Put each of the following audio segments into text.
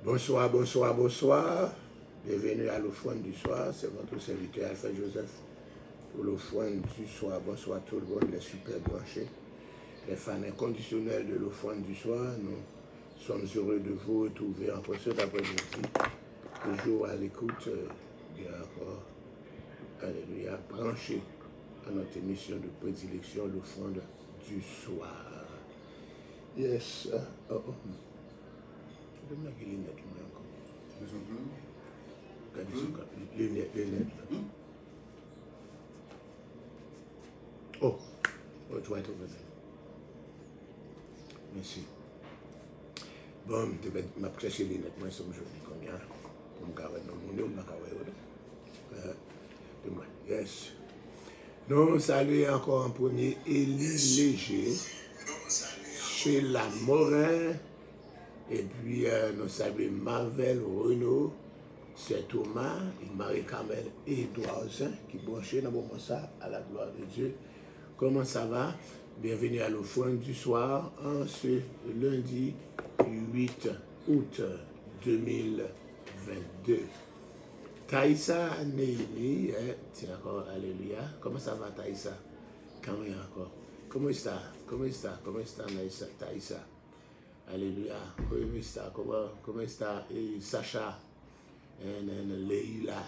Bonsoir, bonsoir, bonsoir. Bienvenue à l'offrande du soir. C'est votre serviteur Alpha Joseph pour l'offrande du soir. Bonsoir tout le monde, les super branchés, les fans inconditionnels de l'offrande du soir. Nous sommes heureux de vous retrouver en cet après-midi. Toujours à l'écoute, bien encore, alléluia, branché à notre émission de prédilection, l'offrande du soir. Yes. Oh, oh. Donne-moi les lunettes, moi encore. Les lunettes. Oh, tu vas être over there. Merci. Bon, je vais chercher les lunettes, moi, comme je dis combien. Pour me garder dans mon nom, yes. Nous saluons encore en premier Élie Léger, chez la Morin. Et puis, nous saluons Marvel Renaud, c'est Thomas, et Marie-Carmel Edouard, qui branchent dans moment ça, à la gloire de Dieu. Comment ça va? Bienvenue à l'offrande du soir, en ce lundi 8 août 2022. Taïsa Néhémie, tiens encore, alléluia. Comment ça va, Taïsa? Comment encore? Comment está? Comment está? Comment está, Taïsa? Alléluia. Comment está Sacha? Leila.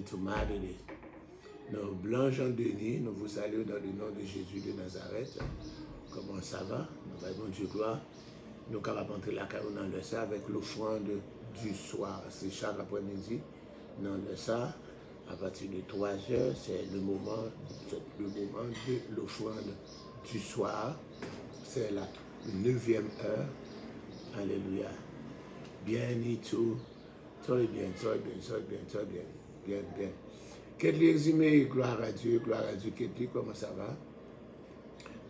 Tomadeli. Nous, Blanc-Jean Denis, nous vous saluons dans le nom de Jésus de Nazareth. Comment ça va? Nous avons Dieu gloire. Nous sommes capables d'entrer la carrière dans le ça avec l'offrande du soir. C'est chaque après-midi dans le ça. À partir de 3 heures, c'est le moment de l'offrande du soir. C'est la 9e heure. Alléluia. Bien et tout. Très bien. Bien. Ketli eximé, gloire à Dieu. Ketli, comment ça va?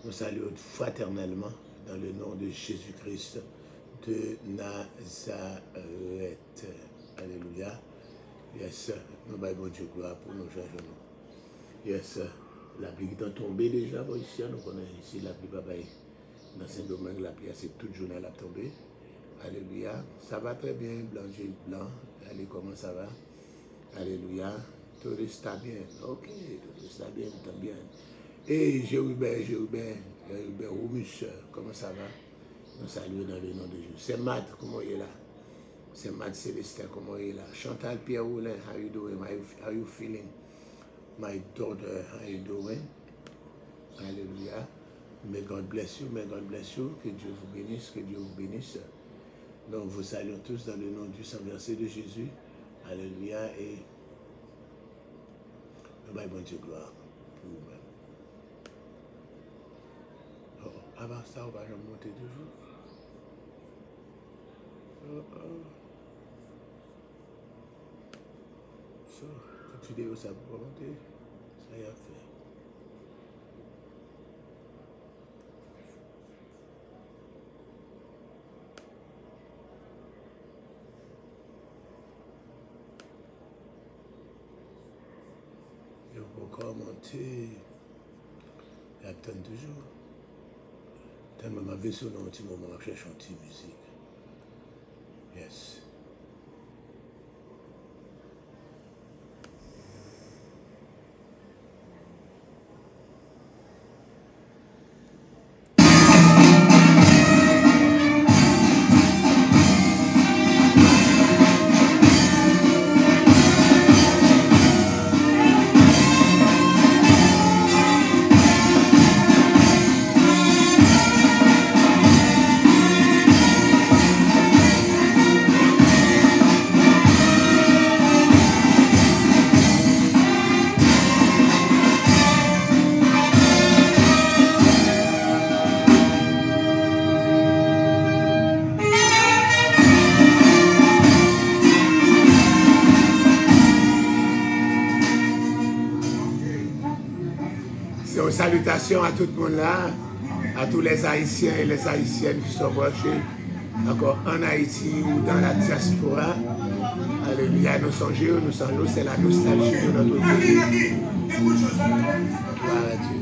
Nous saluons fraternellement dans le nom de Jésus-Christ de Nazareth. Alléluia. Yes, nous avons Dieu gloire pour nos gens. Yes, la pluie est tombée déjà. Bon, ici, nous connaissons ici la pluie, papa. Dans ce domaine, la pluie, c'est toute journée à tomber. Alléluia. Ça va très bien, blanc. Allez, comment ça va? Alléluia. Tout está bien. Ok, tout está bien, tout bien. Et Jérubin, Romus, comment ça va? Nous saluons dans le nom de Jésus. C'est Matt, comment il est là? C'est Matt Célestin, comment il est là? Chantal Pierre-Roulin, how you doing? How you feeling? My daughter, how you doing? Alléluia. May God bless you, que Dieu vous bénisse, Donc, vous saluons tous dans le nom du Saint-Versé de Jésus. Alléluia. Et bon Dieu, gloire pour vous-même. Avant ça, on va remonter toujours. So, cette vidéo, ça peut remonter. Ça y a fait. Encore monter, il attend toujours. Tellement ma vaisseau dans un petit moment, je cherche une petite musique. Yes. Salutations à tout le monde là, à tous les Haïtiens et les Haïtiennes qui sont branchés encore en Haïti ou dans la diaspora. Alléluia, nous songeons, c'est la nostalgie de notre pays. Gloire à Dieu.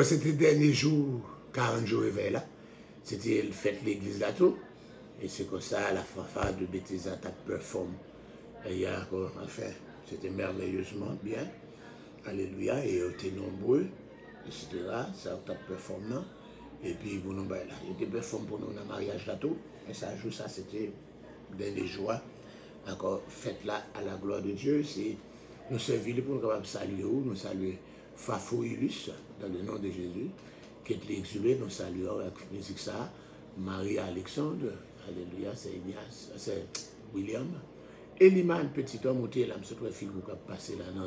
Encore, c'était le dernier jour, 40 jours réveil là. C'était le fête de l'église là tout. Et c'est comme ça, la fanfare de Bethesda t'a performé. Et il y a encore, enfin, c'était merveilleusement bien. Alléluia, et ils étaient nombreux, etc. Ça t'a performé. Et puis, vous nous, là, il était performé pour nous dans le mariage là tout. Et ça, jour, ça, c'était dernier joie. Encore, fête là à la gloire de Dieu. C'est nous servir pour nous capables de saluer, nous saluer Fafo Ilus, dans le nom de Jésus. Qui est l'exhumé, nous saluons avec musique ça. Marie-Alexandre, alléluia, c'est Ignace, c'est William. Eliman, petit homme, où là, je suis fille qui a passé là dans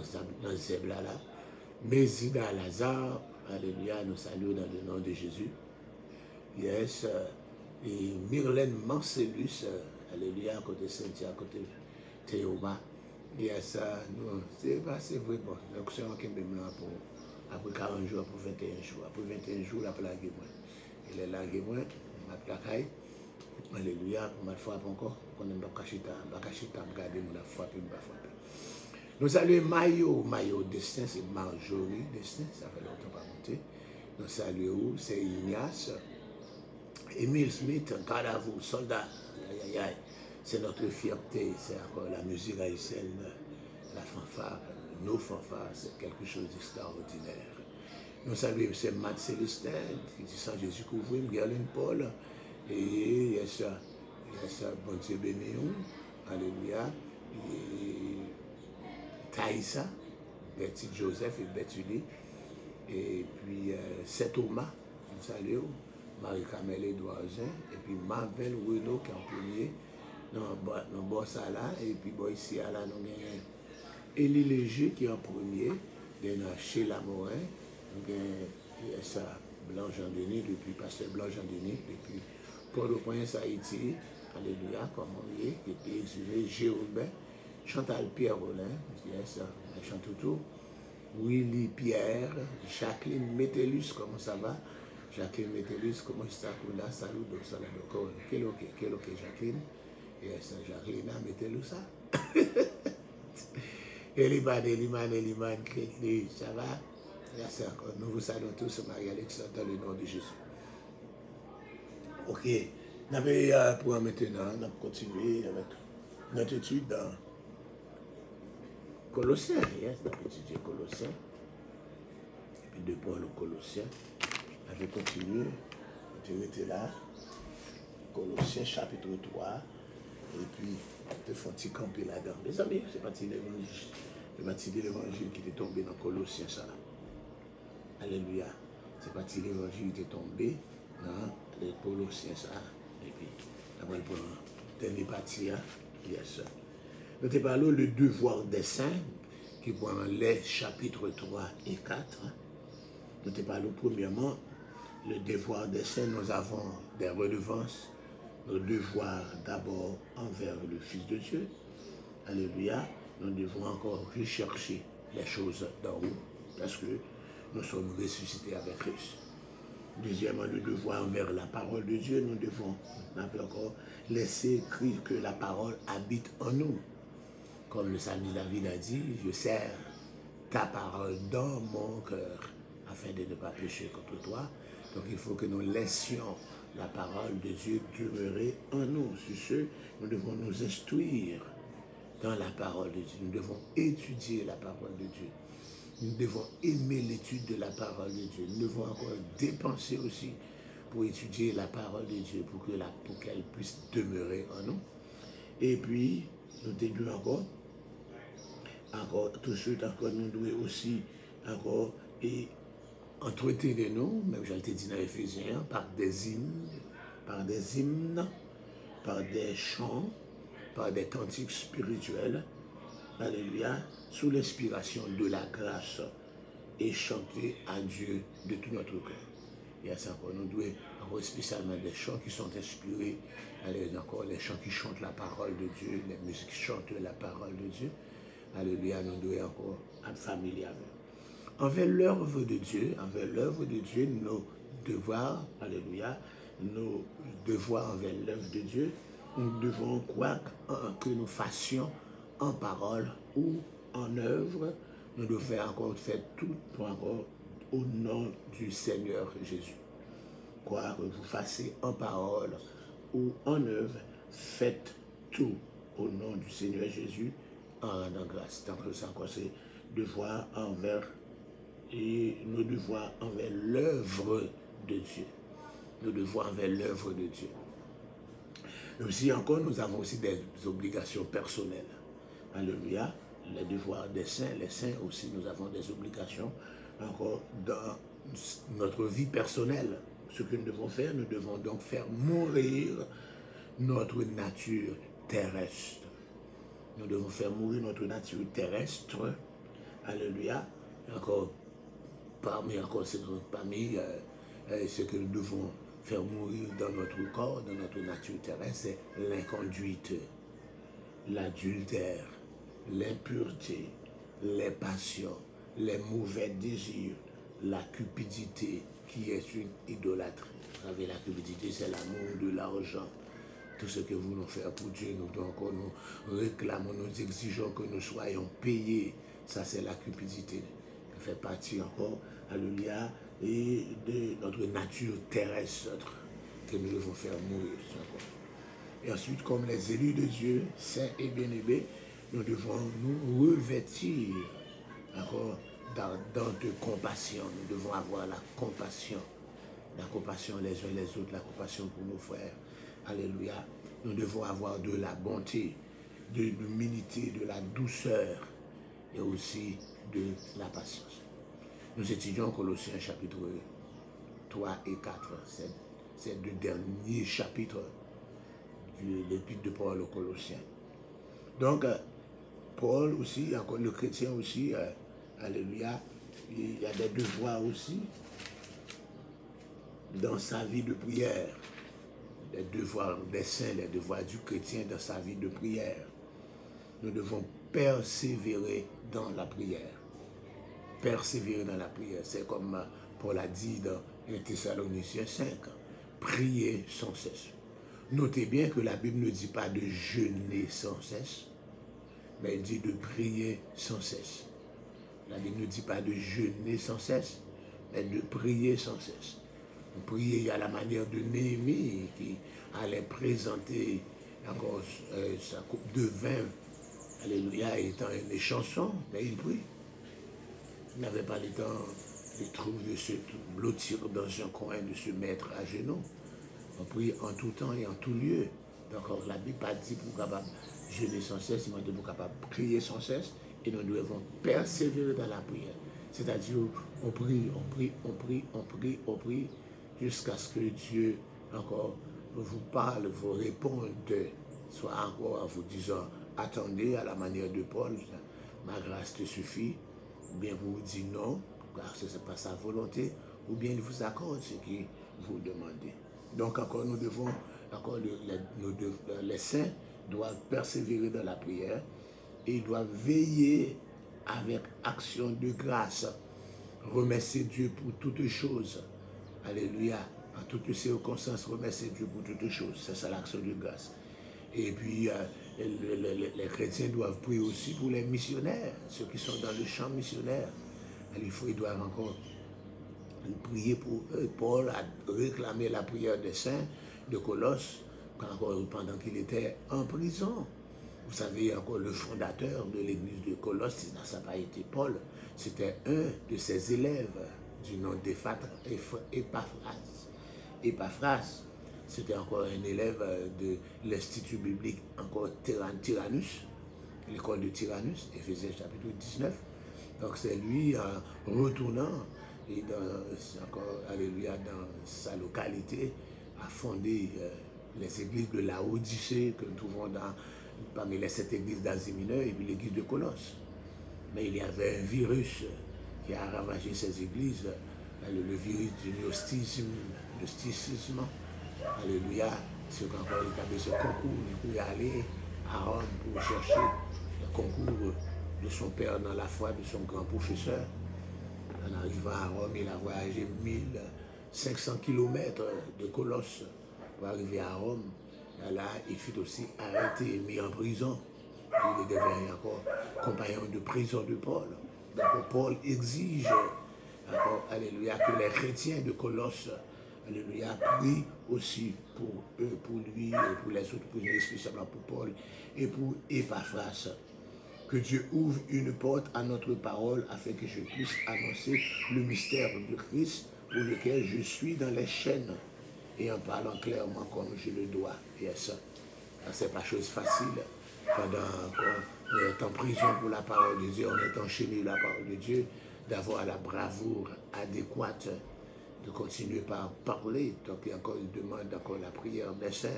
le zèbre là. Mésida Lazare, alléluia, nous saluons dans le nom de Jésus. Yes, et Myrlène Marcellus, alléluia, à côté Cynthia, à côté Théoba. Yes, non, c'est vrai, bon, donc c'est un qui me là pour après 40 jours, après 21 jours. Après 21 jours, la plague est moins. Il est là, il est moins, ma plaque. Alléluia, pour ma frappe encore. On aime pas cachita, regarder mon frappe, je pas frappe. Nous saluons Mayo Destin, c'est Marjorie Destin, ça fait longtemps pas monter. Nous saluons, c'est Ignace. Emile Smith, garde à vous, soldat. C'est notre fierté, c'est encore la musique haïtienne, la fanfare, nos fanfares, c'est quelque chose d'extraordinaire. Nous saluons, c'est Matt Célestin, qui dit ça, Jésus couvre, Gerlin Paul, et il y a ça, bon Dieu béni, alléluia, et Taïsa, Betty Joseph et Betty, et puis c'est Thomas, nous saluons, Marie-Camille Edouardin, et puis Marvel Renault qui est en premier, dans Bossa là, et puis bon, ici, là, nous avons Élie Léger qui est en premier, nous avons Sheila Morin, nous avons ça, Blanc Jean-Denis, depuis Pasteur Blanc Jean-Denis, depuis Port-au-Prince, Haïti, alléluia, comme on y est, et puis exilé, Jérôme, Chantal Pierre Rollin, yes, Chantoutou, Willy Pierre, Jacqueline Métellus, comment ça va? Jacqueline Métellus, comment ça va? Salut, donc ça va donc, quel ok, Jacqueline, yes, Jacqueline Métellus, ça? Eliman, Crétli, ça va? Merci encore, nous vous saluons tous, Marie-Alexandre, dans le nom de Jésus. Ok, pour maintenant, on va continuer avec notre étude dans Colossiens, yes, on va étudier Colossiens, et puis de Paul aux Colossiens, on va continuer, on était là, Colossiens chapitre 3, et puis on te fait camper là-dedans. Mes amis, c'est parti de l'évangile qui est tombé dans Colossiens, ça. Alléluia, c'est parti de l'évangile qui est tombé dans les Colossiens, ça. Et puis, après, pour la dernière partie, yes. Nous te parlons le devoir des saints, qui prend les chapitres 3 et 4. Nous te parlons premièrement, le devoir des saints, nous avons des redevances, nos devoirs d'abord envers le Fils de Dieu. Alléluia, nous devons encore rechercher les choses d'en haut, parce que nous sommes ressuscités avec Christ. Deuxièmement, le devoir envers la parole de Dieu, nous devons encore laisser écrire que la parole habite en nous. Comme le psalmiste David a dit, je serre ta parole dans mon cœur afin de ne pas pécher contre toi. Donc il faut que nous laissions la parole de Dieu demeurer en nous. Sur ce, nous devons nous instruire dans la parole de Dieu. Nous devons étudier la parole de Dieu. Nous devons aimer l'étude de la parole de Dieu. Nous devons encore dépenser aussi pour étudier la parole de Dieu, pour qu'elle puisse demeurer en nous. Et puis, nous devons encore, tout de suite, encore, nous devons aussi encore entretenir nous, même je l'ai dit dans Éphésiens, par des hymnes, par des chants, par des cantiques spirituels, alléluia, sous l'inspiration de la grâce et chanter à Dieu de tout notre cœur. Et à ça encore, nous devons avoir spécialement des chants qui sont inspirés, encore les chants qui chantent la parole de Dieu, les musiques qui chantent la parole de Dieu. Alléluia, nous devons encore être familiers avec. Envers l'œuvre de Dieu, nos devoirs, alléluia, nos devoirs envers l'œuvre de Dieu, nous devons quoi que nous fassions en parole ou en œuvre, nous devons encore faire tout pour encore au nom du Seigneur Jésus. Quoi que vous fassiez en parole ou en œuvre, faites tout au nom du Seigneur Jésus en rendant grâce. Donc ça encore c'est devoir envers et nos devoirs envers l'œuvre de Dieu. Nos devoirs envers l'œuvre de Dieu. Et aussi encore, nous avons aussi des obligations personnelles. Alléluia. Les devoirs des saints, les saints aussi, nous avons des obligations encore dans notre vie personnelle. Ce que nous devons faire, nous devons donc faire mourir notre nature terrestre. Nous devons faire mourir notre nature terrestre. Alléluia. Encore, parmi ce que nous devons faire mourir dans notre corps, dans notre nature terrestre, c'est l'inconduite, l'adultère, l'impureté, les passions, les mauvais désirs, la cupidité qui est une idolâtrie. Vous savez, la cupidité, c'est l'amour de l'argent. Tout ce que vous voulons faire pour Dieu, nous encore nous réclamons, nous exigeons que nous soyons payés. Ça, c'est la cupidité. Ça fait partie encore, alléluia, et de notre nature terrestre que nous devons faire mourir. Et ensuite, comme les élus de Dieu, saints et bien-aimés, nous devons nous revêtir encore d'ardente compassion. Nous devons avoir la compassion les uns les autres, la compassion pour nos frères. Alléluia. Nous devons avoir de la bonté, de l'humilité, de la douceur et aussi de la patience. Nous étudions Colossiens chapitre 3 et 4. C'est le dernier chapitre de l'épître de Paul aux Colossiens. Donc, Paul aussi, encore le chrétien aussi, alléluia, il y a des devoirs aussi dans sa vie de prière. Les devoirs des saints, les devoirs du chrétien dans sa vie de prière. Nous devons persévérer dans la prière. Persévérer dans la prière. C'est comme Paul a dit dans 1 Thessaloniciens 5, prier sans cesse. Notez bien que la Bible ne dit pas de jeûner sans cesse, mais elle dit de prier sans cesse. La Bible ne dit pas de jeûner sans cesse, mais de prier sans cesse. Prier à la manière de Néhémie qui allait présenter encore sa coupe de vin, alléluia, étant une chanson, mais il prie. Il n'avait pas le temps de se blottir dans un coin, de se mettre à genoux. On prie en tout temps et en tout lieu. Donc la Bible n'a pas dit pour capable jeûner sans cesse, mais pour capable prier sans cesse, et nous devons persévérer dans la prière. C'est-à-dire, on prie, jusqu'à ce que Dieu encore vous parle, vous réponde, soit encore en vous disant, attendez à la manière de Paul, ma grâce te suffit, ou bien vous dites non, car ce n'est pas sa volonté, ou bien il vous accorde ce que vous demandez. Donc encore nous devons, encore les saints doivent persévérer dans la prière et ils doivent veiller avec action de grâce, remercier Dieu pour toutes choses. Alléluia. En toutes circonstances, remercier Dieu pour toutes choses. C'est ça l'action de grâce. Et puis, les chrétiens doivent prier aussi pour les missionnaires, ceux qui sont dans le champ missionnaire. Ils doivent encore prier pour eux. Paul a réclamé la prière des saints de Colosse pendant qu'il était en prison. Vous savez, encore le fondateur de l'église de Colosse, ça n'a pas été Paul, c'était un de ses élèves du nom d'Épaphras. C'était encore un élève de l'Institut biblique, encore Tyrannus, l'école de Tyrannus, Éphésiens chapitre 19. Donc c'est lui, en retournant, et alléluia, dans sa localité, a fondé les églises de la Odyssée que nous trouvons parmi les 7 églises d'Asie mineure et puis l'église de Colosse. Mais il y avait un virus qui a ravagé ces églises, le virus du gnosticisme, alléluia, c'est qu'encore il avait ce concours, il pouvait aller à Rome pour chercher le concours de son père dans la foi, de son grand professeur. En arrivant à Rome, il a voyagé 1500 km de Colosse pour arriver à Rome. Et là, il fut aussi arrêté et mis en prison. Il devient encore compagnon de prison de Paul. Donc Paul exige D'accord, alléluia, que les chrétiens de Colosse, alléluia, prient aussi pour eux, pour lui et pour les autres prisonniers, spécialement pour Paul et pour Épaphras. Que Dieu ouvre une porte à notre parole afin que je puisse annoncer le mystère du Christ pour lequel je suis dans les chaînes et en parlant clairement comme je le dois. Yes. C'est pas chose facile pendant qu'on est en prison pour la parole de Dieu, on est enchaîné la parole de Dieu, d'avoir la bravoure adéquate de continuer par parler. Donc il demande encore la prière des saints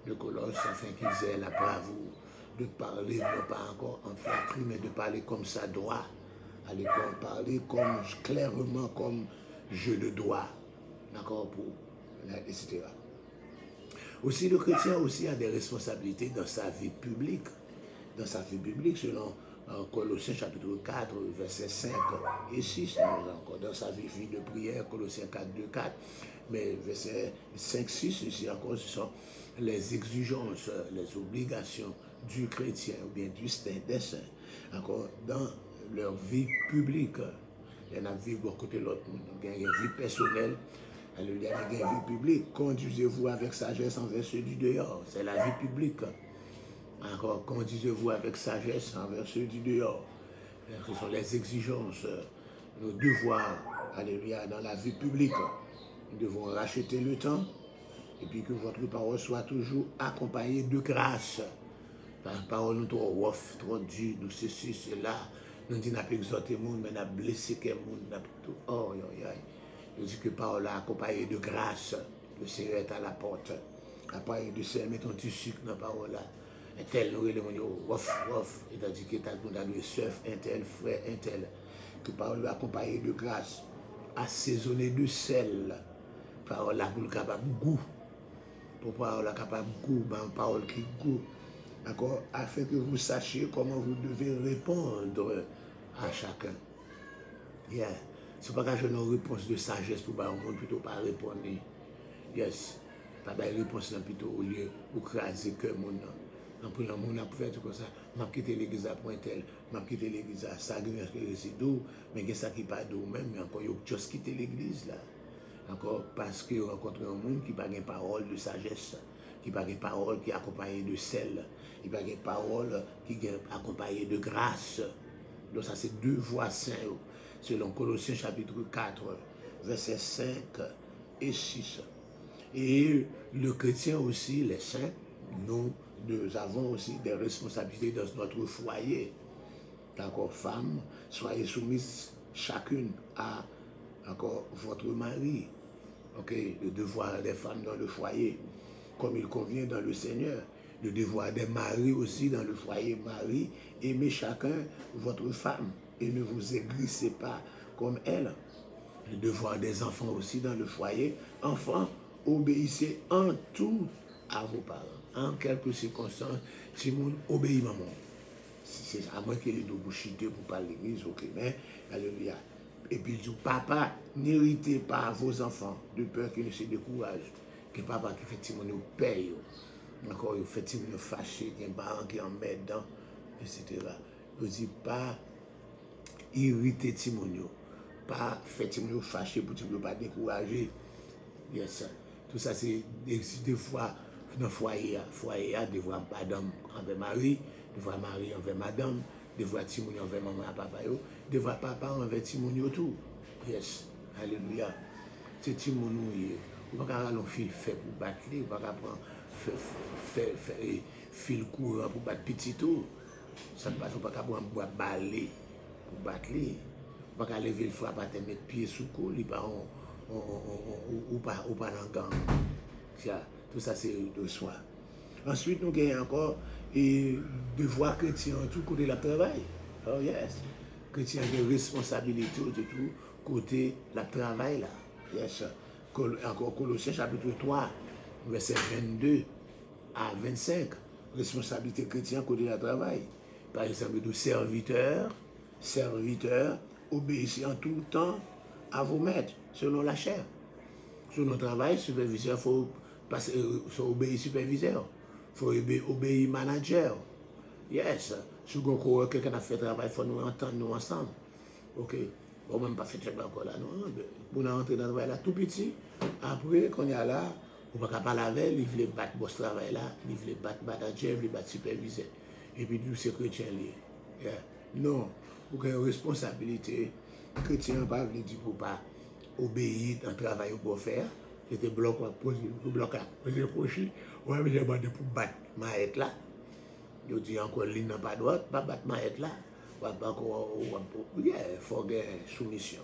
de Colosse afin qu'ils aient la bravoure de parler, non pas encore en flatterie, mais de parler comme ça doit. Aller parler comme clairement comme je le dois. D'accord, etc. Aussi, le chrétien aussi a des responsabilités dans sa vie publique. Dans sa vie publique, selon Colossiens chapitre 4, versets 5 et 6, encore dans sa vie de prière, Colossiens 4, 2, 4, mais versets 5, 6, ici encore, ce sont les exigences, les obligations du chrétien ou bien du saint, des saints, encore dans leur vie publique. Il y en a vie de côté l'autre, il y a une vie personnelle, il y a une vie publique. Conduisez-vous avec sagesse envers ceux du dehors, c'est la vie publique. Encore, conduisez-vous avec sagesse envers ceux du dehors. Ce sont les exigences, nos devoirs, alléluia, dans la vie publique. Nous devons racheter le temps et puis que votre parole soit toujours accompagnée de grâce. La parole nous trop rough, trop dure, nous ceci, cela. Nous disons qu'on n'a pas exhorté le monde, mais on a blessé le monde. Oh, nous disons que la parole a accompagné de grâce. Le Seigneur est à la porte. Accompagné de sel, mettons du sucre dans la parole là. Un tel, nous les rough. Et tandis que tu as de surf, un tel, frère, un tel. Que la parole a accompagné de grâce. Assaisonné de sel. Parole là pour le capable goût. Pour parole là capable goût, parole qui goût. D'accord, afin que vous sachiez comment vous devez répondre à chacun. Yeah. C'est pas que j'ai une réponse de sagesse pour le monde, plutôt pas répondre. Yes. Pas de réponse plutôt au lieu d'écraser que le monde. Donc, pour le monde, on peut faire tout comme ça. Je vais quitter l'église à point tel, je vais quitter l'église à ça, c'est doux, mais il y a ça qui n'est pas doux même, mais encore, il y a juste quitter l'église là. Encore parce que vous rencontrez un monde qui n'a pas de parole de sagesse, qui n'a pas de parole qui est accompagnée de sel, qui n'a pas de parole qui est accompagnée de grâce. Donc ça c'est deux voies saintes, selon Colossiens chapitre 4, versets 5 et 6. Et le chrétien aussi, les saints, nous avons aussi des responsabilités dans notre foyer. D'accord, femmes, soyez soumises chacune à encore votre mari. Ok, le devoir des femmes dans le foyer, comme il convient dans le Seigneur. Le devoir des maris aussi dans le foyer. Mari, aimez chacun votre femme et ne vous aigrissez pas comme elle. Le devoir des enfants aussi dans le foyer. Enfants, obéissez en tout à vos parents. En quelques circonstances, si vous obéissez maman. C'est à moi qu'il est de bouchiter pour parler de l'église, ok, mais alléluia. Et puis il dit, papa, n'héritez pas vos enfants de peur qu'ils ne se découragent. Que papa qui fait nous paye. Encore, il fait nous fâcher, qu'il y a un parent qui en met dedans, etc. Il dit pas irriter Timonio, pas faire Timonio fâcher pour ne pas décourager. Yes. Tout ça, c'est des fois dans le foyer, devoir madame envers mari, devoir mari envers madame, devoir Timonio envers maman et papa, devoir papa envers Timonio tout. Yes. Alléluia. C'est Timonio. On ne peut pas faire fil fait pour battre, on ne peut pas faire fil courant pour battre petit tout. Ça ne peut pas prendre un balai pour battre. On ne peut pas lever le frappe à te mettre pied sous le col, ou pas dans le gang. Tout ça, c'est de soi. Ensuite, nous avons encore devoir chrétien tout côté de travail. Oh yes. Chrétien a des responsabilités de tout côté de travail là. Yes. Encore Colossiens chapitre 3, verset 22 à 25. Responsabilité chrétienne côté de travail. Par exemple, de serviteurs, obéissez en tout temps à vos maîtres, selon la chair. Sur notre travail, superviseur, il faut obéir superviseur. Il faut obéir manager. Yes. Si quelqu'un a fait travail, il faut nous entendre nous ensemble. Ok. On même pas fait encore là, non. On a rentré dans le travail là tout petit. Après, quand on est là, on ne peut pas laver, il voulait battre boss travail là, il voulait battre manager, il voulait battre superviseur. Et puis, nous, c'est chrétien lié. Yeah. Non, vous avez une responsabilité. Chrétien n'a pas dire pour pas obéir dans le travail qu'on peut faire. C'était bloc à poser, bloc à poser, on va demander pour battre maître là. Je dis encore, l'île n'a pas droite, pas battre maître là. Il faut avoir soumission.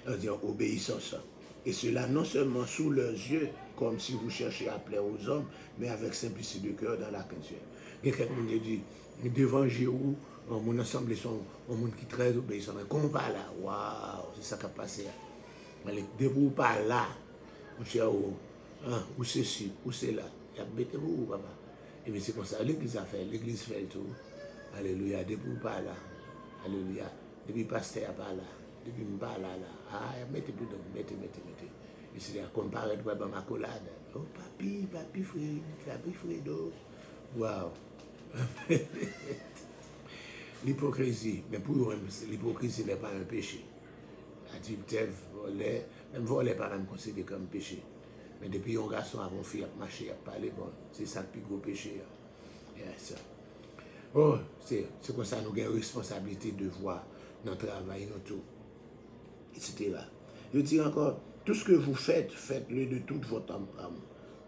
On dit obéissance. Et cela non seulement sous leurs yeux, comme si vous cherchez à plaire aux hommes, mais avec simplicité de cœur dans la crainte. Quelqu'un qui dit, devant Jéhu, mon assemblée sont un monde qui est très obéissant. Mais comment pas là? Waouh, c'est ça qui a passé. Debout pas là, mon cher, ou ceci, ou c'est là. Mettez-vous, papa. Et bien c'est comme ça, l'église a fait, l'église fait tout. Alléluia, debout pas là. Alléluia. Depuis pasteur pas là. Depuis pas là. Ah, mettez tout donc, mettez. Et c'est là, comparé à ma collade. Oh, papi, Fredo. Waouh. L'hypocrisie, mais pour eux, l'hypocrisie n'est pas un péché. Adultère, voler, même voler pas même considéré comme péché. Mais depuis un garçon a une fille à marcher, à parler, bon, c'est ça le plus gros péché. Yes. Oh, c'est comme ça nous avons une responsabilité de voir notre travail, notre tout, etc. Je dis encore, tout ce que vous faites, faites-le de toute votre âme,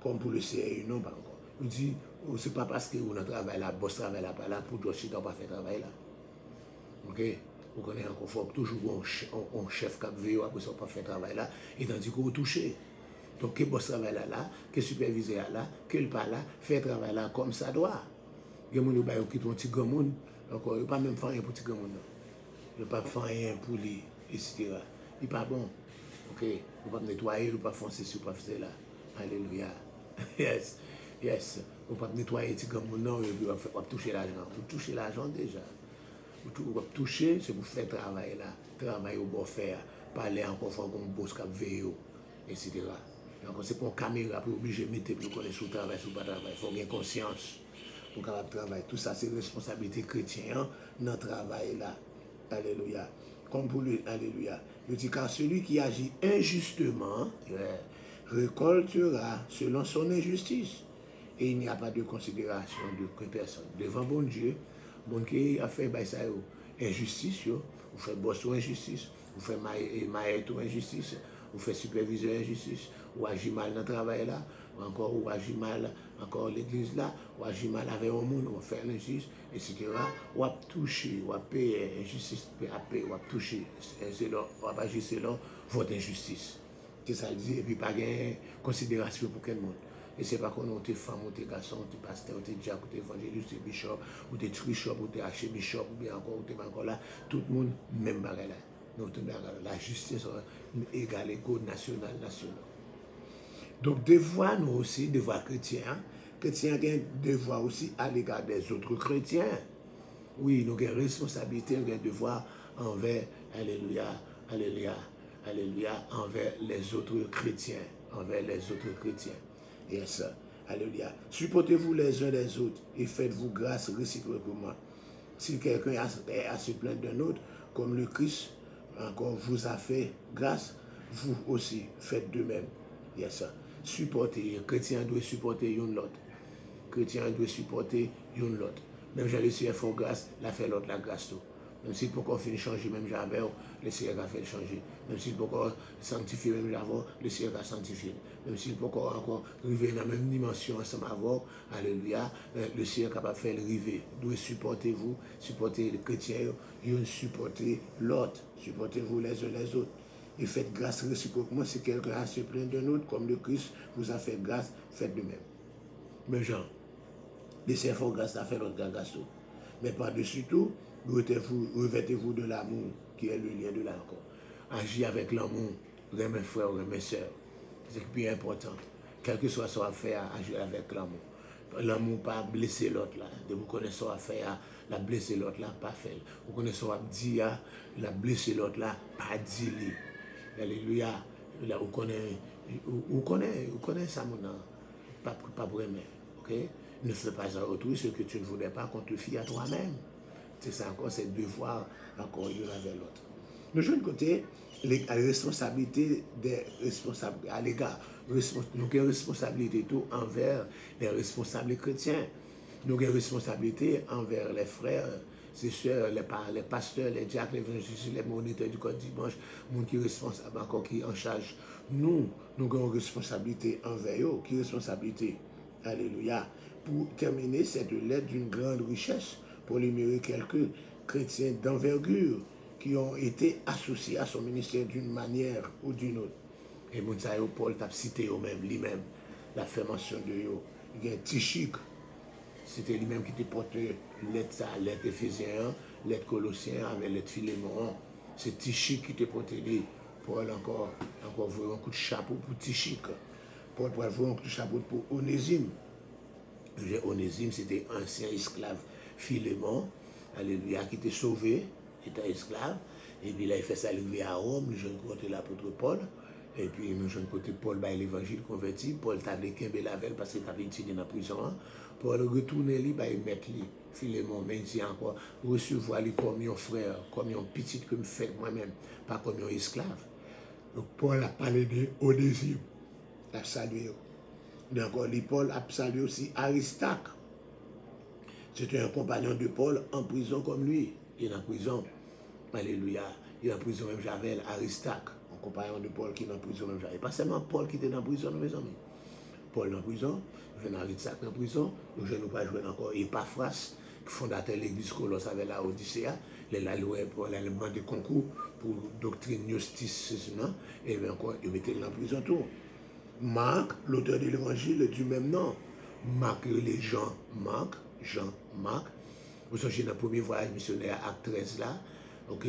comme pour le CRU, non pas encore. Je dis, oh, c'est pas parce que vous travaillez là, boss travaille là, pas là, pour d'autres chiens, pas faire travail là. Ok? Vous connaissez encore, faut toujours un chef qui veille, après ça, pas faire travail là, et tandis que vous touchez. Donc, que boss travaille là, que superviseur là, que le pas là, fait travail là comme ça doit. Il y a des gens qui ont un petit grand monde, encore, il ne pas même faire rien pour petit grand monde. Il ne pas faire rien pour lui, etc. Il n'est pas bon. Ok? Il ne pas nettoyer, il ne pas foncer sur pas faire là. Alléluia. Yes. Yes. Il ne pas nettoyer petit grand monde, non, il va toucher l'argent. Vous touchez l'argent déjà. Vous toucher, c'est pour faire travail là. Travail au bon faire. Parler encore fort comme boss cap veille, etc. Donc c'est pour une caméra pour obliger de mettre pour connaître sous travail, sous pas travail. Il faut avoir conscience pour capable travailler. Tout ça, c'est responsabilité chrétienne dans le travail là. Alléluia. Comme pour lui, alléluia. Je dis car celui qui agit injustement récoltera selon son injustice. Et il n'y a pas de considération de personne. Devant bon Dieu, bon qui a fait ça, injustice, vous faites boss injustice, vous faites maître injustice, vous faites superviseur injustice, ou agit mal dans le travail là, ou encore ou agit mal encore l'église là, ou agit mal avec un monde, ou fait l'injustice, etc. Ou a touché, ou a payé injustice, ou a touché, ou a agir selon votre injustice. C'est ça dit, et puis pas de considération pour quel monde. Et c'est pas qu'on a des femmes, ou des garçons, ou des pasteurs, ou des diacres, ou des évangélistes, ou des bishops, ou des trichops, ou des archibishops, ou bien encore, ou des encore là, tout le monde, même bagarre là. La justice égale égaux national. Donc, devoir nous aussi, devoir chrétien ont un devoir aussi à l'égard des autres chrétiens. Oui, nous avons une responsabilité, nous avons un devoir envers, alléluia, envers les autres chrétiens. Yes, alléluia. Supportez-vous les uns les autres et faites-vous grâce réciproquement. Si quelqu'un a à se plaindre d'un autre, comme le Christ encore vous a fait grâce, vous aussi faites de même. Yes. Supporter, chrétien doit supporter l'autre. Chrétien doit supporter l'autre. Même j'ai le Seigneur fait grâce, la fait l'autre la grâce tout. Même si pour qu'on finisse changer, même j'avais, le Seigneur a fait changer. Même si pour qu'on sanctifie, même j'avais, le Seigneur a sanctifié. Même si pour qu'on encore arriver dans la même dimension ensemble avec, alléluia, le Seigneur est capable de faire arriver. Doit supporter-vous, supporter les chrétiens, et supporter l'autre. Supportez-vous les uns les autres. Et faites grâce réciproquement si quelqu'un a se plaint d'un autre, comme le Christ vous a fait grâce, faites de même. Mais Jean, laissez faire grâce à faire l'autre grâce. Mais par-dessus tout, revêtez-vous de l'amour qui est le lien de l'accord. Agis avec l'amour, mes frères, mes soeurs. C'est le plus important. Quel que soit son affaire, agir avec l'amour. L'amour pas blesser l'autre là. De vous connaissez son affaire, la blesser l'autre là, pas faire. Vous connaissez son dire, la blesser l'autre là, pas dire. Alléluia. Là, vous connaissez ça, mon nom. Pas vraiment. Ok? Ne fais pas à autrui ce que tu ne voudrais pas qu'on te fie à toi-même. C'est ça encore, c'est devoir encore l'un avec l'autre. Nous jouons de côté les responsabilités des responsables à l'égard. Nous avons une responsabilité tout envers les responsables chrétiens. Nous avons une responsabilité envers les frères, les sœurs, les pasteurs, les diacres, les évangélistes, les moniteurs du code dimanche, les gens qui sont responsables encore, qui sont en charge. Nous avons une responsabilité envers eux. Qui responsabilité? Alléluia. Pour terminer, cette lettre d'une grande richesse pour énumérer quelques chrétiens d'envergure qui ont été associés à son ministère d'une manière ou d'une autre. Et Mounsaïo Paul t'a cité lui-même, la fait mention de eux. Il y a Tichique, c'était lui-même qui était porté lettre Éphésiens, lettre Colossiens avec lettre Philémon. C'est Tichique qui était porté lui. Paul encore voit un coup de chapeau pour Tichique. Paul voit un coup de chapeau pour Onésime. Onésime, c'était un ancien esclave Philémon, alléluia, qui était sauvé, était esclave. Et puis là, il fait ça arriver à Rome, nous jeune côté l'apôtre Paul. Et puis nous jeune côté Paul, bah, l'évangile converti. Paul t'a dit qu'il la veille parce qu'il avait étudié dans la prison. Paul retourne lui, bah, il met lui, Philémon, mais il dit encore, recevoir lui comme un frère, comme un petit que me fait moi-même, pas comme un esclave. Donc Paul a parlé de Onésime, il a salué. Encore, Paul a salué aussi Aristarque. C'était un compagnon de Paul en prison comme lui. Il est en prison. Alléluia. Il est en prison même Javel, Aristarque, un compagnon de Paul qui est en prison même Javel. Pas seulement Paul qui était en prison, mes amis. Paul est en prison, je Aristarque en prison, nous ne pas jouer encore Epaphras, fondateur de l'église Colosse avec la Odyssée. Il a loué pour l'élément de concours pour doctrine gnosticisme. Et bien encore, il mettait en prison tout. Marc, l'auteur de l'évangile du même nom. Marc, les Jean, Marc. Vous savez, dans le premier voyage missionnaire, acte 13 là, ok,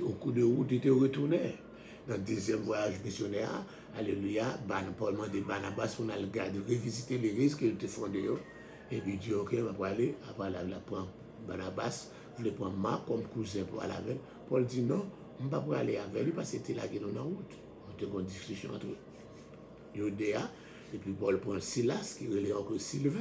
au coup de route, il était retourné. Dans le deuxième voyage missionnaire, alléluia, Paul m'a dit Barnabas pour aller revisiter l'église qu'il était fondée. Et puis il dit, ok, on va aller, après la prendre Barnabas, je vais prendre Marc comme cousin pour aller avec. Paul dit non, on ne va pas aller avec lui parce que c'était là qu'il est dans la route. On a une discussion entre Yodéa, et puis Paul prend Silas, qui est encore Sylvain.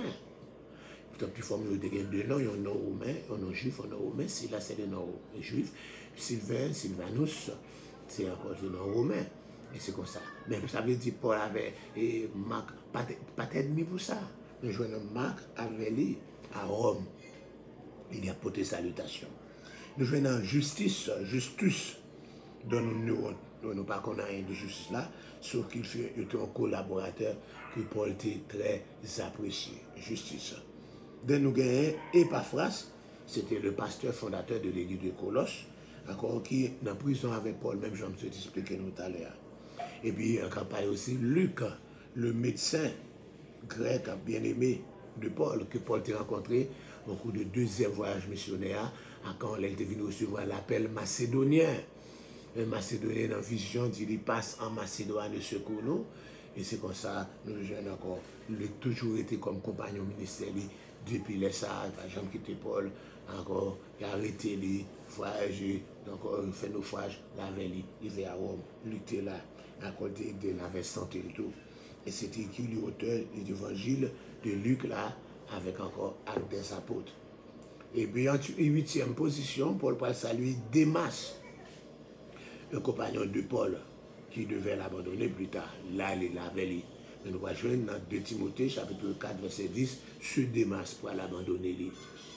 Tant plus formé de deux noms, il y a un nom romain, un nom juif, un nom romain. Silas, c'est le nom juif. Sylvain, Sylvanus, c'est encore le nom romain. Et c'est comme ça. Mais ça veut dire Paul avait, et Marc, pas d'ennemi pour ça. Nous jouons Marc avait lui à Rome. Il y a porté salutation. Nous jouons justice, Justus, dont nous ne pas qu'on a rien de justice là, sauf qu'il était un collaborateur que Paul était très apprécié. Justice. De nous gagner Epaphras, c'était le pasteur fondateur de l'église de Colosse, encore qui est en prison avec Paul, même j'en ai expliqué nous tout à l'heure. Et puis, on parle aussi Luc, le médecin grec bien-aimé de Paul, que Paul a rencontré au cours du deuxième voyage missionnaire, quand il était venu recevoir l'appel macédonien. Un Macédonien dans vision dit il passe en Macédoine et secours nous. Et c'est comme ça, nous jeunes encore, Luc toujours été comme compagnon ministériel. Depuis les sages, par exemple, qui était Paul, encore, il a arrêté lui, voyager, donc il fait naufrage, la veille, il va à Rome, lutter là, à côté de la vestante et tout. Et c'était qui l'auteur de l'évangile de Luc là, avec encore Actes des Apôtres. Et puis en 8e position, Paul va saluer Démas, un compagnon de Paul, qui devait l'abandonner plus tard. Là, il l'avait lui. Mais nous allons jouer dans 2 Timothée, chapitre 4, verset 10, ce Démas pour l'abandonner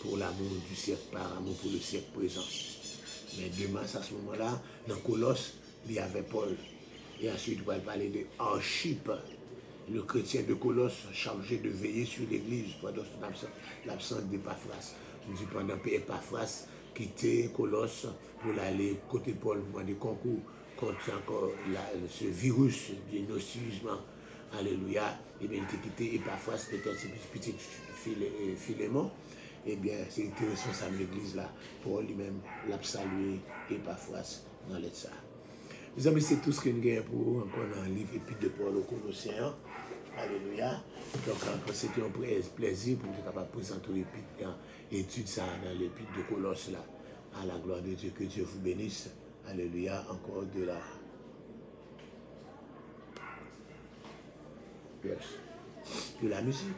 pour l'amour du siècle, par amour pour le siècle présent. Mais Démas, à ce moment-là, dans Colosse, il y avait Paul. Et ensuite, on va parler de Archippe, le chrétien de Colosse, chargé de veiller sur l'église pendant l'absence d'Epaphras. Nous dit pendant que Epaphras quittait Colosse pour aller côté Paul pour des concours contre encore ce virus du gnosticisme. Alléluia. Et bien, il était quitté Epaphras, peut-être ce petit Philémon. Eh bien, c'est responsable de l'église là. Paul lui-même l'a salué Epaphras dans l'aide ça. Mes amis, c'est tout ce que nous avons pour encore dans le livre Épître de Paul aux Colossiens. Alléluia. Donc, c'était un plaisir pour nous capable de présenter l'épître et étudier ça dans l'épître de Colosse là. À la gloire de Dieu, que Dieu vous bénisse. Alléluia. Encore de la musique.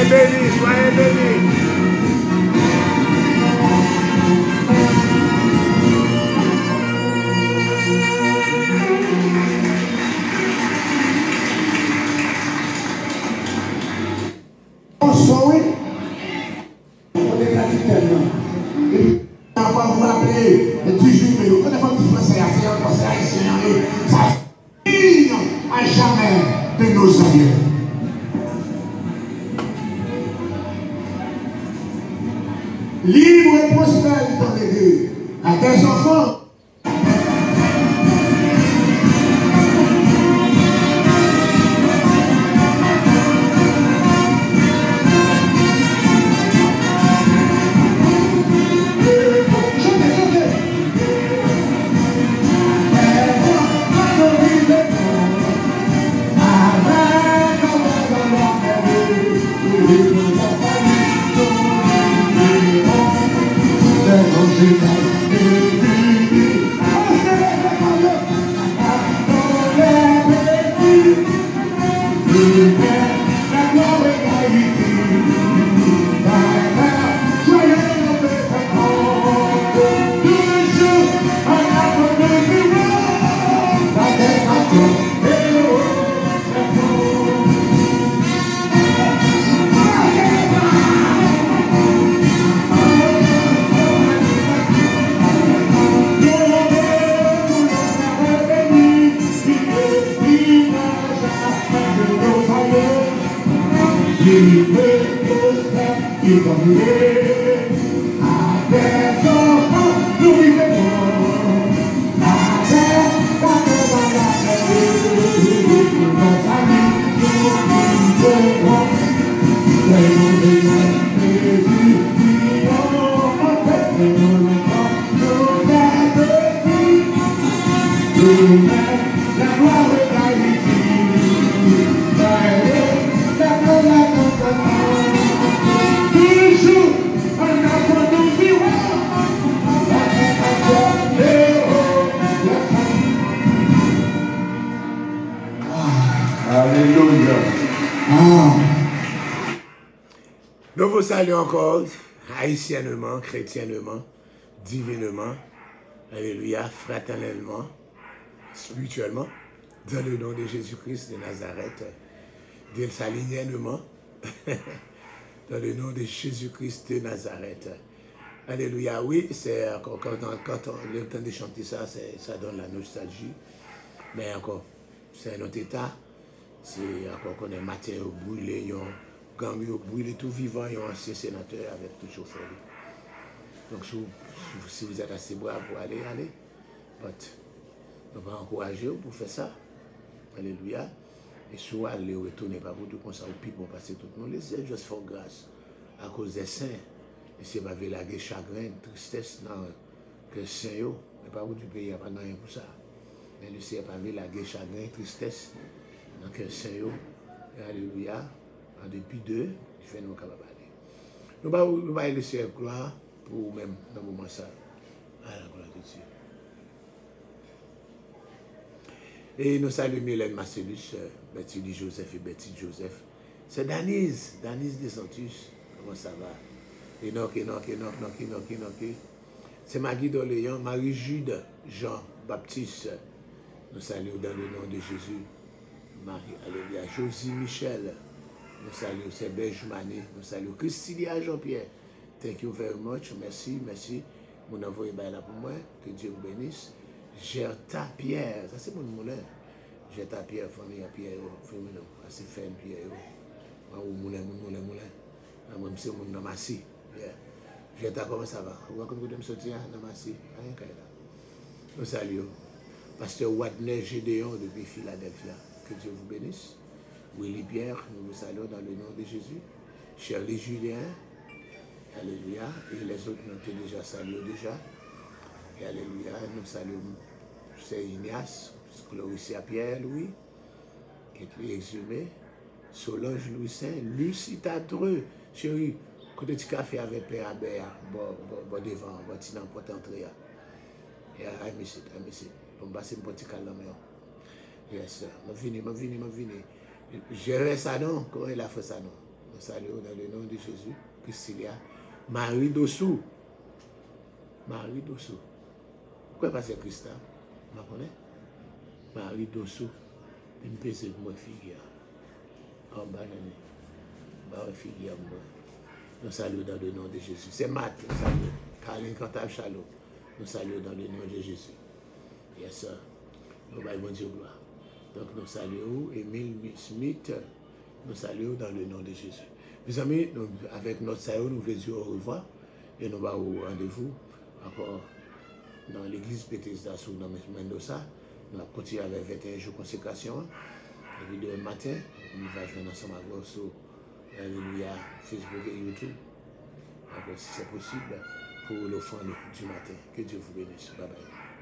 Soyez bénis, soyez bénis. À jamais de nos aïeux. Libre et prospère dans les deux. À tes enfants. Nous vous saluons encore, haïtiennement, chrétiennement, divinement, alléluia, fraternellement, spirituellement, dans le nom de Jésus-Christ de Nazareth, désalignement, dans le nom de Jésus-Christ de Nazareth. Alléluia, oui, c'est encore, quand on est en train de chanter ça, ça donne la nostalgie, mais encore, c'est un autre état, c'est encore qu'on est matin au brûlé, gang yo brûlé tout vivant, et un ancien sénateur avec tout chauffeur. Donc si vous êtes assez brave pour aller, allez. On va encourager vous pour faire ça. Alléluia. Et soit aller retourner par vous tout comme ça, ou puis pour passer tout le monde. Laissez juste faire grâce à cause des saints. Et c'est pas la chagrin, tristesse dans que saint yo. Mais pas vous du pays, il n'y a pas de rien pour ça. Mais le Seigneur pas la chagrin, tristesse dans que saint yo. Alléluia. En dépit d'eux, il fait nous capables d'aller. Nous allons laisser la gloire pour même dans le moment ça. À la gloire de Dieu. Et nous saluons Mylène Marcellus, Betty Joseph et Betty Joseph. C'est Danise de Santus. Comment ça va? Enoch. C'est Maggie d'Orléans, Marie-Jude, Jean-Baptiste. Nous saluons dans le nom de Jésus. Marie, alléluia. Josie Michel. Nous saluons, c'est Benjumani. Nous saluons Christilia Jean-Pierre. Thank you very much. Merci. Mon envoyé là pour moi. Que Dieu vous bénisse. Gerta Pierre. Ça, c'est mon moulin. Gerta Pierre, famille à Pierre. Féminin. C'est fait Pierre. Mon moulin. Moi, c'est mon namassi. Gerta, comment ça va? Vous voyez comme vous me sortir namassi. Rien qu'à là. Nous saluons. Pasteur Wadner Gédéon depuis Philadelphia. Que Dieu vous bénisse. Willy Pierre, nous vous saluons dans le nom de Jésus. Shirley Julien, alléluia. Et les autres nous ont déjà salués déjà. Et alléluia, nous saluons, c'est Ignace, Gloricia Pierre Louis, et puis Exhumé, Solange Louis Saint, Lucie Tadreux, chérie, quand tu café avec Père Abert, bon devant, bon petit n'importe entrer. Et I miss it. On va passer un petit calme. Yes, je viens. Gérer ça non, comment il a fait ça non? Nous saluons dans le nom de Jésus. Priscilla. Marie Dossou. Marie Dossou. Pourquoi pas c'est Christa? Je connais. Marie Dossou. Je me pèse pour moi, fille. En bas, fille. Nous saluons dans le nom de Jésus. C'est Matt. Nous saluons. Caroline Cantal Chalot. Nous saluons dans le nom de Jésus. Yes, sir. Nous allons bon Dieu gloire. Donc nous saluons Émile Smith. Nous saluons dans le nom de Jésus. Mes amis, avec notre salut, nous voulons dire au revoir. Et nous allons au rendez-vous encore dans l'église Bethesda sous Mendoza. Nous allons continuer avec 21 jours de consécration. La vidéo le matin, nous allons jouer ensemble avec sur Alléluia, Facebook et YouTube. Alors, si c'est possible, pour l'offrande du matin. Que Dieu vous bénisse. Bye bye.